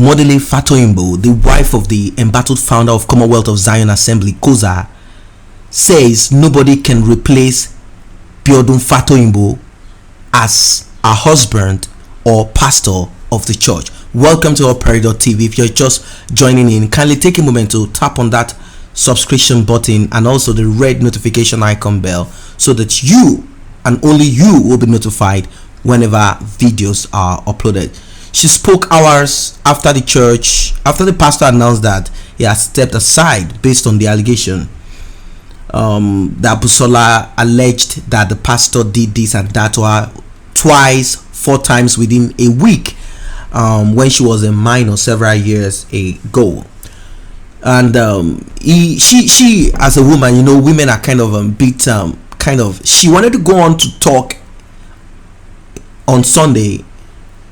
Modele Fatoyinbo, the wife of the embattled founder of Commonwealth of Zion Assembly, Koza, says nobody can replace Biodun Fatoyinbo as a husband or pastor of the church. Welcome to our PERIDOT TV. If you're just joining in, kindly take a moment to tap on that subscription button and also the red notification icon bell so that you and only you will be notified whenever videos are uploaded. She spoke hours after the pastor announced that he has stepped aside based on the allegation that Busola alleged that the pastor did this and that to her twice, 4 times within a week when she was a minor several years ago. And she as a woman, you know, women are kind of she wanted to go on to talk on Sunday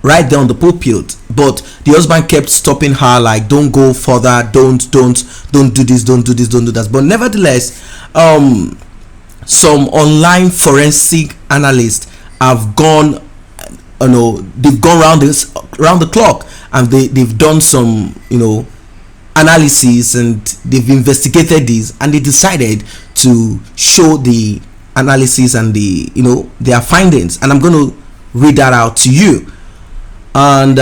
right there on the pulpit, but the husband kept stopping her, like, don't go further, don't do this, don't do that. But nevertheless, some online forensic analysts have gone, they've gone around the clock, and they've done some, analysis, and they've investigated this, and they decided to show the analysis and their findings, and I'm going to read that out to you. And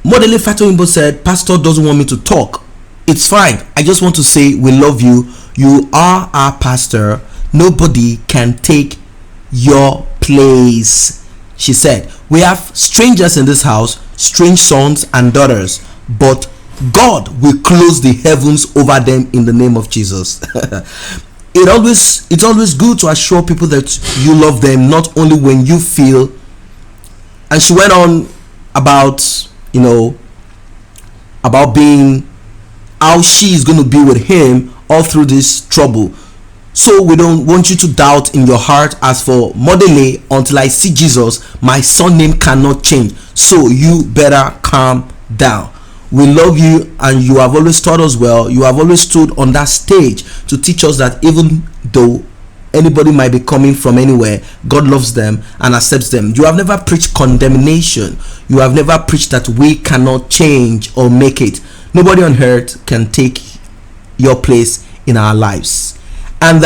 Modele Fatoyinbo said, "Pastor doesn't want me to talk. It's fine. I just want to say we love you. You are our pastor. Nobody can take your place," she said. "We have strangers in this house, strange sons and daughters, but God will close the heavens over them in the name of Jesus." It's always good to assure people that you love them, not only when you feel. And she went on about being how she is going to be with him all through this trouble. "So we don't want you to doubt in your heart. As for Modele, until I see Jesus, my son name cannot change. So you better calm down. We love you, and you have always taught us well. You have always stood on that stage to teach us that even though anybody might be coming from anywhere, God loves them and accepts them. You have never preached condemnation. You have never preached that we cannot change or make it. Nobody on earth can take your place in our lives." And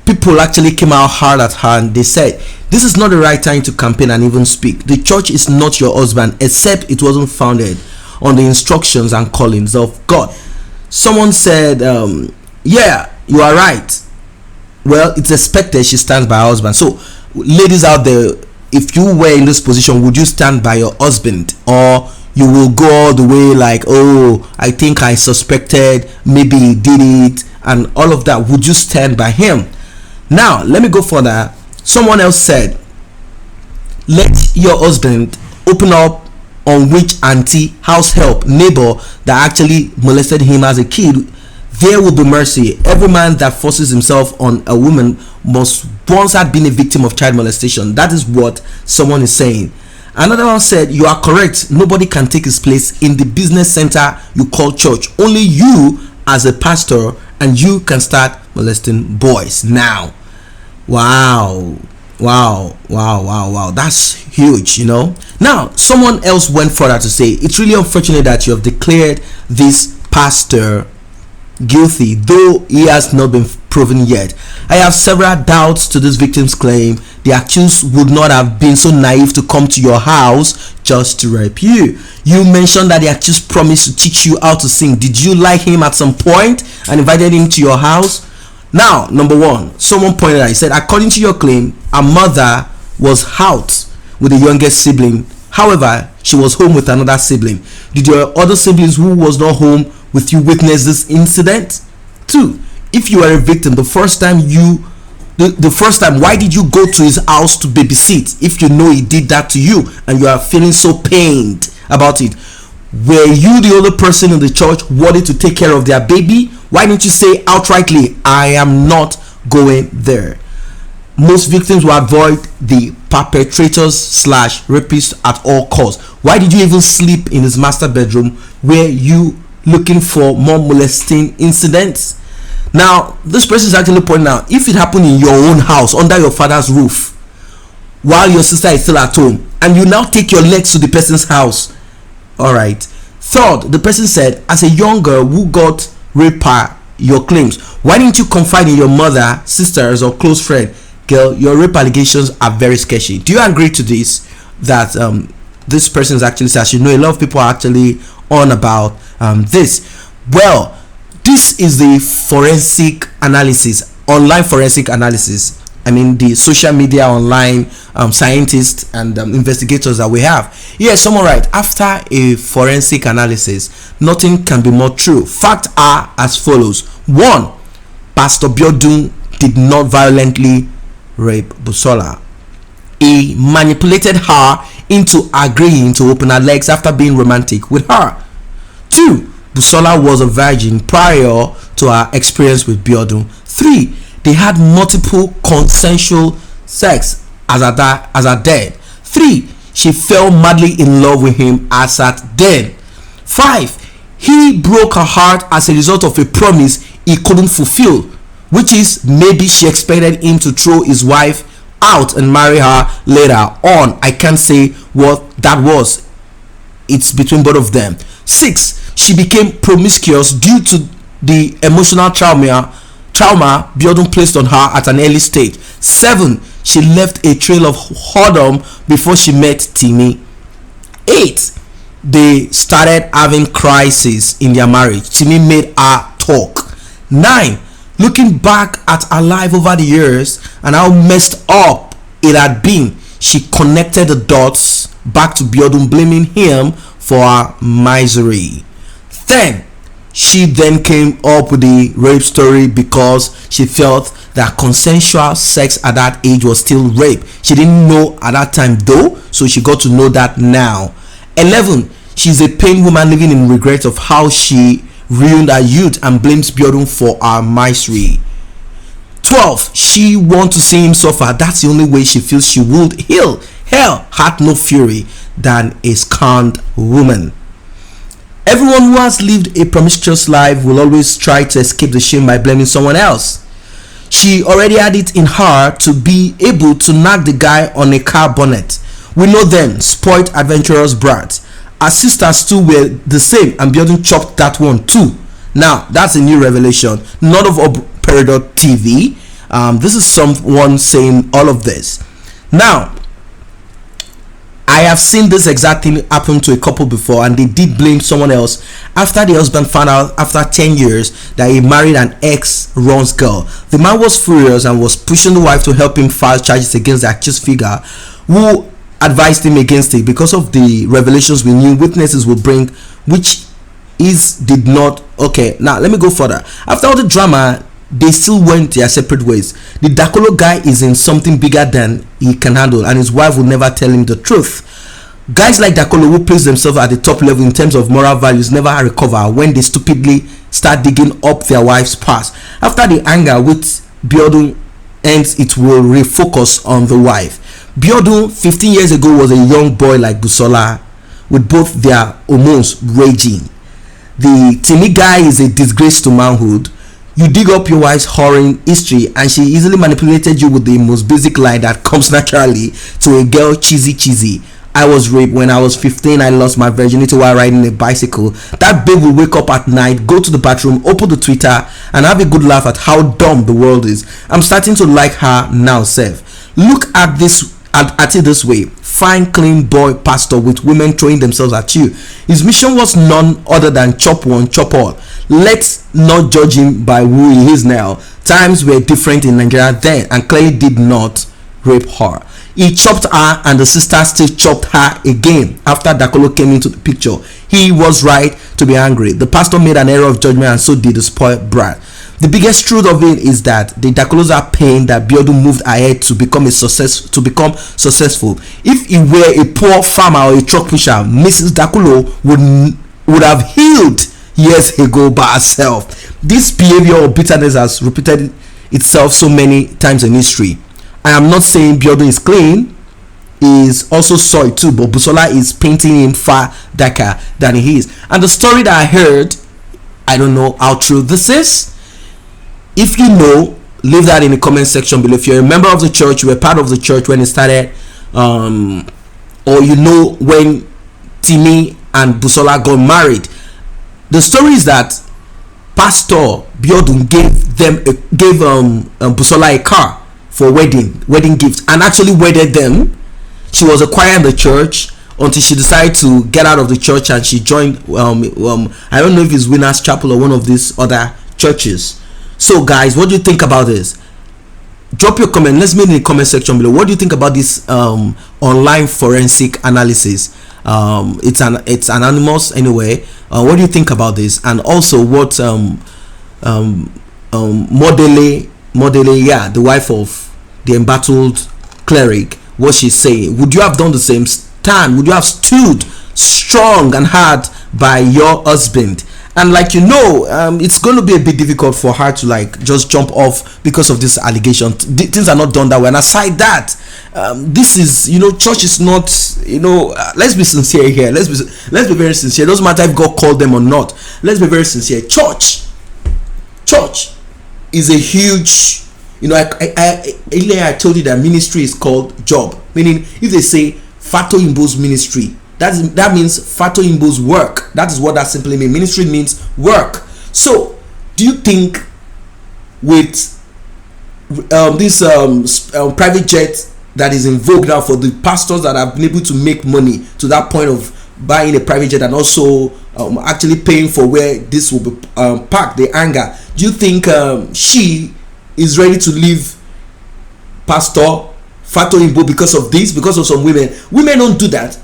people actually came out hard at her, and they said, "This is not the right time to campaign and even speak. The church is not your husband, except it wasn't founded on the instructions and callings of God." Someone said, "Yeah, you are right. Well, it's expected she stands by her husband." So, ladies out there, if you were in this position, would you stand by your husband, or you will go all the way like, "Oh, I think I suspected, maybe he did it," and all of that? Would you stand by him? Now, let me go further. Someone else said, "Let your husband open up on which auntie, house help, neighbor that actually molested him as a kid. There will be mercy. Every man that forces himself on a woman must once have been a victim of child molestation." That is what someone is saying. Another one said, "You are correct. Nobody can take his place in the business center you call church. Only you as a pastor, and you can start molesting boys now." Wow. That's huge, Now, someone else went further to say, "It's really unfortunate that you have declared this pastor guilty, though he has not been proven yet. I have several doubts to this victim's claim. The accused would not have been so naive to come to your house just to rape you. You mentioned that the accused promised to teach you how to sing. Did you like him at some point and invited him to your house?" Now, number one, someone pointed out, he said, "According to your claim, a mother was out with the youngest sibling. However, she was home with another sibling. Did your other siblings who was not home with you witness this incident? 2. If you are a victim, the first time, why did you go to his house to babysit if you know he did that to you and you are feeling so pained about it? Were you the only person in the church worthy to take care of their baby? Why didn't you say outrightly, 'I am not going there'? Most victims will avoid the perpetrators/rapists at all costs. Why did you even sleep in his master bedroom? Were you looking for more molesting incidents?" Now, this person is actually pointing out, if it happened in your own house, under your father's roof, while your sister is still at home, and you now take your legs to the person's house. All right. Third, the person said, as a young girl who got raped per your claims, why didn't you confide in your mother, sisters, or close friend? Girl, your rape allegations are very sketchy. Do you agree to this? That this person is actually says, you know, a lot of people are actually on about this. Well, this is the forensic analysis, online forensic analysis. I mean, the social media online scientists and investigators that we have. Yes, someone right. After a forensic analysis, nothing can be more true. Facts are as follows. 1. Pastor Biodun did not violently rape Busola. He manipulated her into agreeing to open her legs after being romantic with her. 2. Busola was a virgin prior to her experience with Biodun. 3. They had multiple consensual sex as at then. 3. She fell madly in love with him as at then. 5. He broke her heart as a result of a promise he couldn't fulfill, which is maybe she expected him to throw his wife out and marry her later on. I can't say what that was. It's between both of them. 6. She became promiscuous due to the emotional trauma Biodun placed on her at an early stage. 7. She left a trail of whoredom before she met Timmy. 8. They started having crises in their marriage. Timmy made her talk. 9. Looking back at her life over the years and how messed up it had been, she connected the dots back to Biodun, blaming him for her misery. 10. She then came up with the rape story because she felt that consensual sex at that age was still rape. She didn't know at that time though, so she got to know that now. 11. She's a pained woman living in regret of how she ruined her youth and blames Biodun for her misery. 12. She wants to see him suffer. That's the only way she feels she would heal. Hell had no fury than a scorned woman. Everyone who has lived a promiscuous life will always try to escape the shame by blaming someone else. She already had it in her to be able to knock the guy on a car bonnet. We know them, spoiled adventurous brats. Her sisters too were the same, and Biodun chopped that one too. Now that's a new revelation, not of PERIDOT TV. This is someone saying all of this. Now, I have seen this exact thing happen to a couple before, and they did blame someone else after the husband found out after 10 years that he married an ex-Ron's girl. The man was furious and was pushing the wife to help him file charges against the accused figure, who advised him against it because of the revelations we knew witnesses would bring, which did not. Okay, now let me go further. After all the drama, they still went their separate ways. The Dakolo guy is in something bigger than he can handle, and his wife will never tell him the truth. Guys like Dakolo, who place themselves at the top level in terms of moral values, never recover when they stupidly start digging up their wife's past. After the anger with Biodun ends, it will refocus on the wife. Biodun 15 years ago was a young boy like Busola, with both their hormones raging. The Timmy guy is a disgrace to manhood. You dig up your wife's whoring history and she easily manipulated you with the most basic lie that comes naturally to a girl, cheesy. I was raped when I was 15. I lost my virginity while riding a bicycle. That babe will wake up at night, go to the bathroom, open the Twitter, and have a good laugh at how dumb the world is. I'm starting to like her now, Seth. Look at it this way. Fine, clean boy pastor with women throwing themselves at you. His mission was none other than chop one, chop all. Let's not judge him by who he is now. Times were different in Nigeria then, and clearly did not rape her. He chopped her, and the sister still chopped her again after Dakolo came into the picture. He was right to be angry. The pastor made an error of judgment, and so did the spoiled brat. The biggest truth of it is that the Dakolos are pained that Biodun moved ahead to become successful. If he were a poor farmer or a truck pusher, Mrs. Dakolo would have healed years ago by herself. This behavior of bitterness has repeated itself so many times in history. I am not saying Biodun is clean. He is also soiled too, but Busola is painting him far darker than he is. And the story that I heard, I don't know how true this is. If you know, leave that in the comment section below. If you're a member of the church, you were part of the church when it started or you know when Timi and Busola got married. The story is that Pastor Biodun gave Busola a car for wedding gift, and actually wedded them. She was a choir in the church until she decided to get out of the church, and she joined I don't know if it's Winners Chapel or one of these other churches. So guys, what do you think about this? Drop your comment. Let's meet in the comment section below. What do you think about this online forensic analysis? It's anonymous anyway. What do you think about this? And also, what Modele, yeah, the wife of the embattled cleric, what she's saying? Would you have done the same stand? Would you have stood strong and hard by your husband? And like, it's going to be a bit difficult for her to like just jump off because of this allegation. Things are not done that way. And aside that, this is, church is not, let's be sincere here. Let's be very sincere. It doesn't matter if God called them or not. Let's be very sincere. Church is a huge, earlier I told you that ministry is called job. Meaning, if they say Fato Imbo's ministry, that means Fato Imbo's work. That is what that simply means. Ministry means work. So, do you think with this private jet that is in vogue now for the pastors that have been able to make money to that point of buying a private jet and also actually paying for where this will be parked, the hangar, do you think she is ready to leave Pastor Fato Imbo because of this, because of some women? Women don't do that.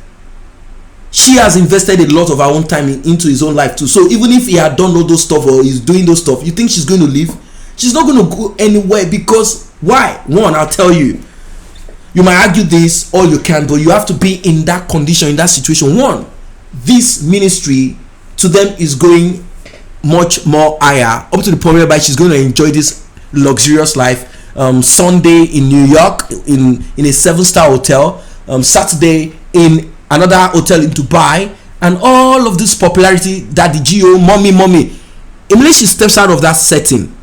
She has invested a lot of her own time into his own life too. So even if he had done all those stuff or is doing those stuff, you think she's going to leave? She's not going to go anywhere. Because why? One, I'll tell you. You might argue this all you can, but you have to be in that condition, in that situation. One, this ministry to them is going much more higher, up to the point whereby she's going to enjoy this luxurious life. Sunday in New York in a 7-star hotel, Saturday in another hotel in Dubai, and all of this popularity, daddy, Gio, mommy. Immediately she steps out of that setting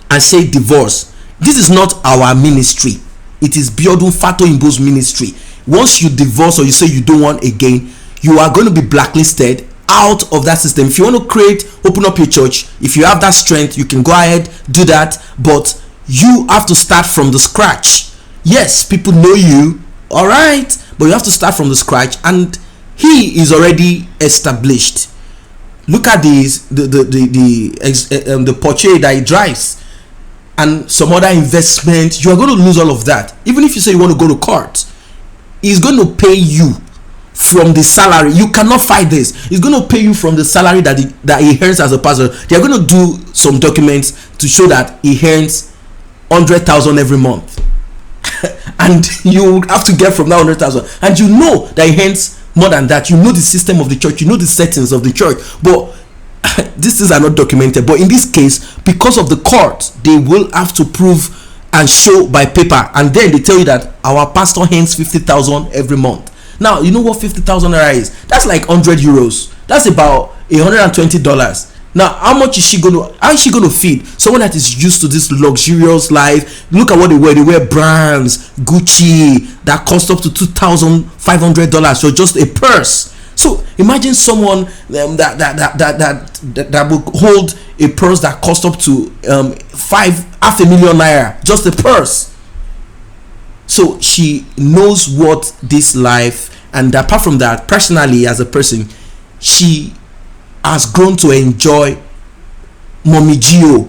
and say divorce. This is not our ministry. It is Biodun Fato Imbo's ministry. Once you divorce or you say you don't want again, you are going to be blacklisted out of that system. If you want to open up your church, if you have that strength, you can go ahead, do that, but you have to start from the scratch. Yes, people know you, all right, but you have to start from the scratch, and he is already established. Look at the Porsche that he drives and some other investment. You are going to lose all of that. Even if you say you want to go to court, he's going to pay you from the salary. You cannot fight this. He's going to pay you from the salary that he earns as a pastor. They are going to do some documents to show that he earns 100,000 every month. And you have to get from that 100,000, and you know that he earns more than that. You know the system of the church, you know the settings of the church, but these things are not documented. But in this case, because of the court, they will have to prove and show by paper, and then they tell you that our pastor earns 50,000 every month. Now, you know what 50,000 naira is? That's like 100 euros. That's about $120. Now, how is she going to feed someone that is used to this luxurious life? Look at what they wear. They wear brands, Gucci, that cost up to $2,500 for just a purse. So imagine someone that will hold a purse that cost up to half a million naira, just a purse. So she knows what this life, and apart from that, personally as a person, she has grown to enjoy Mommy Gio,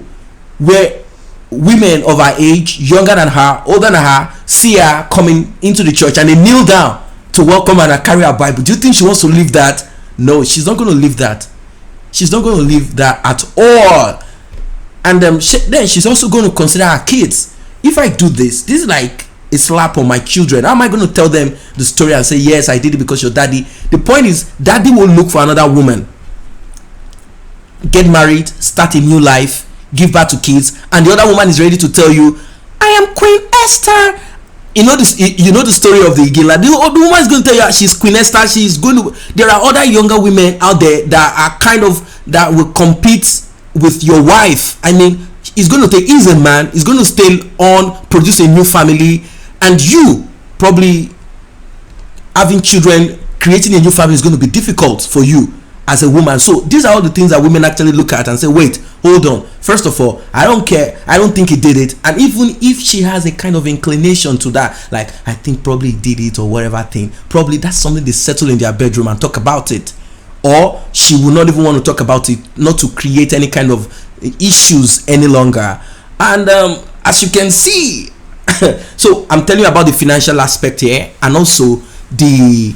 where women of her age, younger than her, older than her, see her coming into the church and they kneel down to welcome her and carry her Bible. Do you think she wants to leave that? No, she's not going to leave that. She's not going to leave that at all. And then she's also going to consider her kids. If I do this is like a slap on my children. How am I going to tell them the story and say, yes, I did it because your daddy? The point is, daddy will look for another woman, get married, start a new life, give birth to kids, and the other woman is ready to tell you, I am Queen Esther. You know this. You know the story of the Igila. The woman is going to tell you she's Queen Esther. She's going to. There are other younger women out there that are that will compete with your wife. I mean, he's going to take. He's a man. He's going to stay on, produce a new family, and you probably having children, creating a new family is going to be difficult for you as a woman. So these are all the things that women actually look at and say, wait, hold on, first of all, I don't care, I don't think he did it. And even if she has a kind of inclination to that, like, I think probably he did it or whatever thing, probably that's something they settle in their bedroom and talk about it. Or she will not even want to talk about it, not to create any kind of issues any longer. And as you can see, so I'm telling you about the financial aspect here, and also the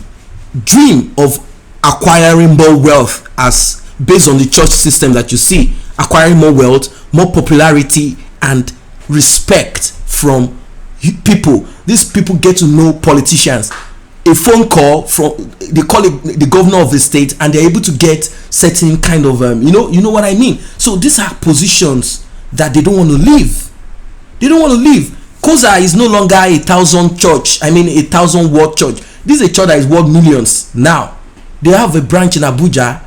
dream of acquiring more wealth, as based on the church system that you see, acquiring more wealth, more popularity, and respect from people. These people get to know politicians. A phone call from, they call it the governor of the state, and they're able to get certain kind of you know what I mean. So these are positions that they don't want to leave. They don't want to leave. Koza is no longer 1,000 church. I mean 1,000 word church. This is a church that is worth millions now. They have a branch in Abuja.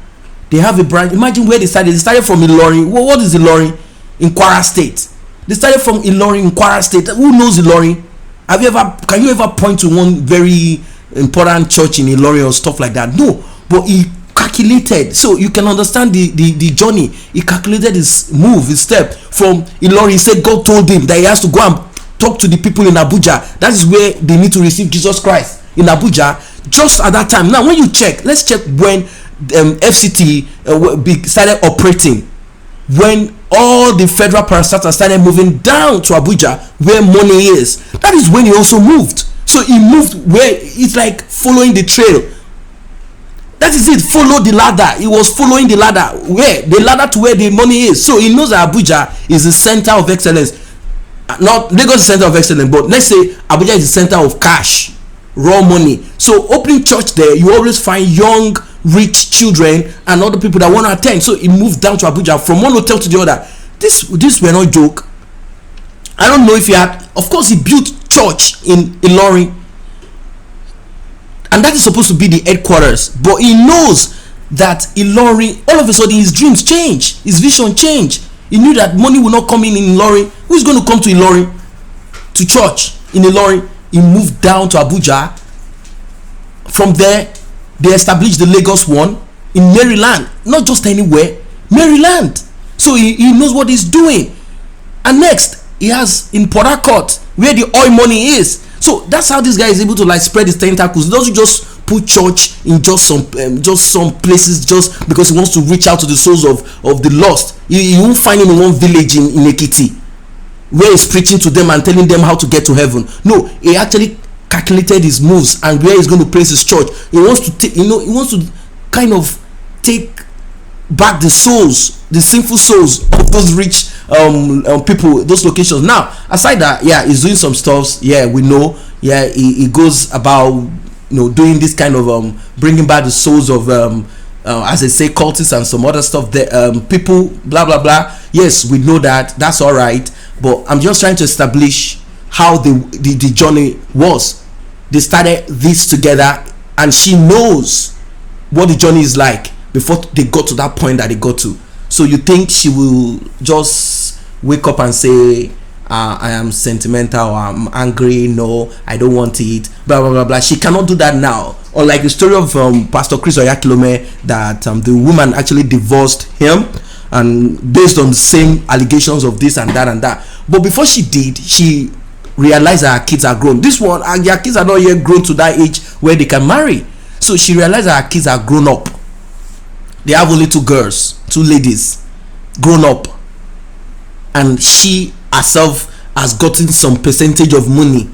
They have a branch. Imagine where they started. They started from Ilorin. What is Ilorin? In Kwara State. They started from Ilorin in Kwara State. Who knows Ilorin? Can you ever point to one very important church in Ilorin or stuff like that? No. But he calculated, so you can understand the journey. He calculated his move, his step from Ilorin. He said God told him that he has to go and talk to the people in Abuja. That is where they need to receive Jesus Christ, in Abuja. Just at that time. Now when you check, let's check when FCT started operating, when all the federal parastatals started moving down to Abuja where money is. That is when he also moved. So he moved where it's like following the trail. That is it. Follow the ladder. He was following the ladder. Where? The ladder to where the money is. So he knows that Abuja is the center of excellence. Not Lagos is the center of excellence, but let's say Abuja is the center of cash, raw money. So opening church there, you always find young, rich children and other people that want to attend. So he moved down to Abuja from one hotel to the other. This were not joke. I don't know if he had. Of course, he built church in Ilorin, and that is supposed to be the headquarters. But he knows that Ilorin, all of a sudden his dreams change, his vision change. He knew that money will not come in Ilorin. Who is going to come to Ilorin, to church in Ilorin? He moved down to Abuja. From there, they established the Lagos one in Maryland, not just anywhere, Maryland. So he knows what he's doing. And next, he has in Port Harcourt, where the oil money is. So that's how this guy is able to like spread his tentacles. He doesn't just put church in just some places just because he wants to reach out to the souls of the lost. You won't find him in one village in Ekiti where he's preaching to them and telling them how to get to heaven. No, he actually calculated his moves and where he's going to place his church. He wants to take, he wants to kind of take back the souls, the sinful souls of those rich people, those locations. Now aside that, yeah, he's doing some stuff. Yeah, we know. Yeah, he goes about doing this kind of bringing back the souls of as they say, cultists and some other stuff that people blah blah blah. Yes, we know that. That's all right. But I'm just trying to establish how the journey was. They started this together, and she knows what the journey is like before they got to that point that they got to. So you think she will just wake up and say, I am sentimental, or I'm angry, no, I don't want it, blah blah blah blah. She cannot do that now. Or like the story of Pastor Chris Oyakilome, that the woman actually divorced him, and based on the same allegations of this and that and that. But before she did, she realized that her kids are grown. This one, their kids are not yet grown to that age where they can marry. So she realized that her kids are grown up. They have only 2 girls, 2 ladies, grown up, and she herself has gotten some percentage of money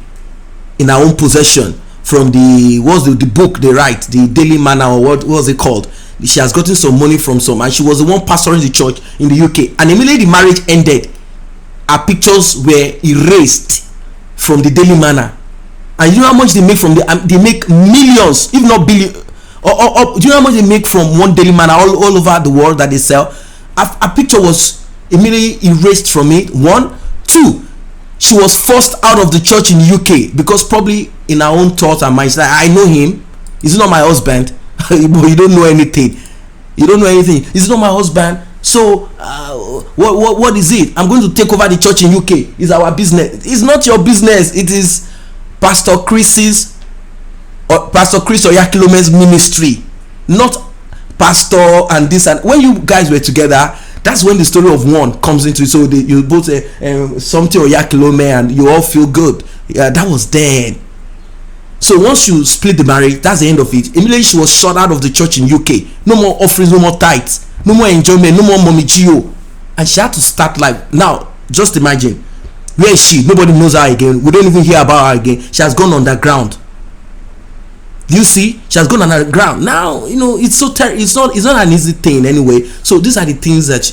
in her own possession from the book they write, the Daily Manna, or what was it called. She has gotten some money from some, and she was the one pastoring the church in the UK. And immediately the marriage ended, her pictures were erased from the Daily Manna. And you know how much they make from they make millions, if not billions. Or do you know how much they make from one Daily Manna all over the world that they sell? A picture was immediately erased from it. 1, 2, she was forced out of the church in the UK because probably in her own thoughts and mind, she's like, I know him, he's not my husband. But you don't know anything. You don't know anything. He's not my husband. So what is it? I'm going to take over the church in UK. It's our business. It's not your business. It is Pastor Chris's Pastor Chris Oyakilome's ministry, not pastor and this. And when you guys were together, that's when the story of one comes into it. So you both something Oyakilome, and you all feel good. Yeah, that was then. So once you split the marriage, that's the end of it. Immediately she was shut out of the church in UK. No more offerings, no more tithes, no more enjoyment, no more mommy Gio. And she had to start life. Now, just imagine, where is she? Nobody knows her again. We don't even hear about her again. She has gone underground. You see, she has gone underground. Now, it's so it's not an easy thing anyway. So these are the things that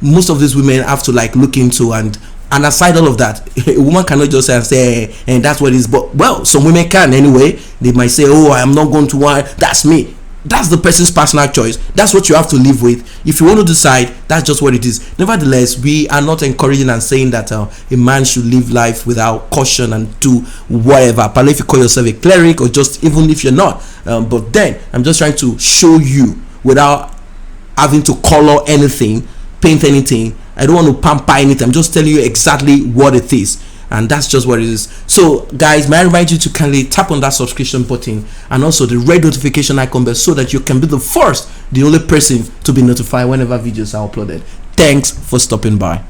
most of these women have to like look into. And aside all of that, a woman cannot just say, and that's what it is. But well, some women can anyway. They might say, oh, I am not going to want. That's me. That's the person's personal choice. That's what you have to live with. If you want to decide, that's just what it is. Nevertheless, we are not encouraging and saying that a man should live life without caution and do whatever. Probably if you call yourself a cleric, or just even if you're not. But then I'm just trying to show you without having to color anything, paint anything. I don't want to pamper anything. I'm just telling you exactly what it is. And that's just what it is. So guys, may I remind you to kindly tap on that subscription button and also the red notification icon bell, so that you can be the only person to be notified whenever videos are uploaded. Thanks for stopping by.